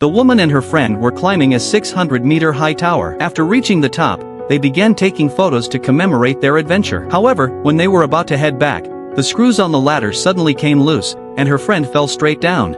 The woman and her friend were climbing a 600-meter-high tower. After reaching the top, they began taking photos to commemorate their adventure. However, when they were about to head back, the screws on the ladder suddenly came loose, and her friend fell straight down.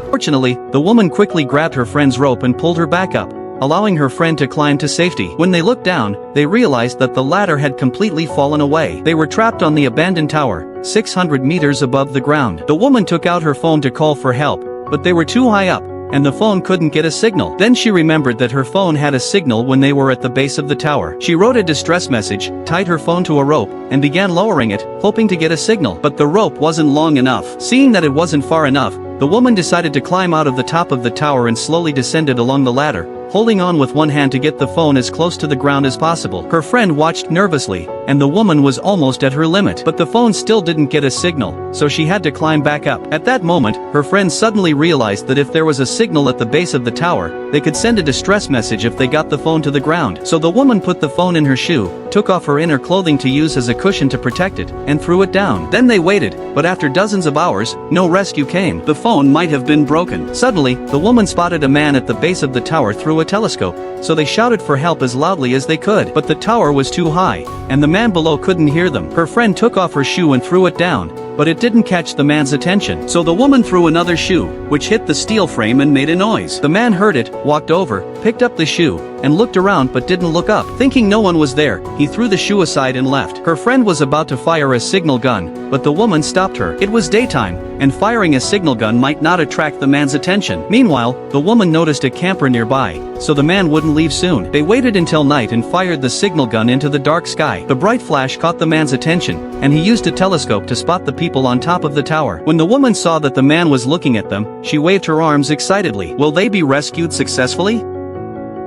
Fortunately, the woman quickly grabbed her friend's rope and pulled her back up, allowing her friend to climb to safety. When they looked down, they realized that the ladder had completely fallen away. They were trapped on the abandoned tower, 600 meters above the ground. The woman took out her phone to call for help, but they were too high up, and the phone couldn't get a signal. Then she remembered that her phone had a signal when they were at the base of the tower. She wrote a distress message, tied her phone to a rope, and began lowering it, hoping to get a signal. But the rope wasn't long enough. Seeing that it wasn't far enough, the woman decided to climb out of the top of the tower and slowly descended along the ladder, holding on with one hand to get the phone as close to the ground as possible. Her friend watched nervously, and the woman was almost at her limit. But the phone still didn't get a signal, so she had to climb back up. At that moment, her friend suddenly realized that if there was a signal at the base of the tower, they could send a distress message if they got the phone to the ground. So the woman put the phone in her shoe, took off her inner clothing to use as a cushion to protect it, and threw it down. Then they waited, but after dozens of hours, no rescue came. The phone might have been broken. Suddenly, the woman spotted a man at the base of the tower through a telescope, so they shouted for help as loudly as they could. But the tower was too high, and the man below couldn't hear them. Her friend took off her shoe and threw it down, but it didn't catch the man's attention. So the woman threw another shoe, which hit the steel frame and made a noise. The man heard it, walked over, picked up the shoe, and looked around but didn't look up. Thinking no one was there, he threw the shoe aside and left. Her friend was about to fire a signal gun, but the woman stopped her. It was daytime, and firing a signal gun might not attract the man's attention. Meanwhile, the woman noticed a camper nearby, so the man wouldn't leave soon. They waited until night and fired the signal gun into the dark sky. The bright flash caught the man's attention, and he used a telescope to spot the people on top of the tower. When the woman saw that the man was looking at them, she waved her arms excitedly. Will they be rescued successfully?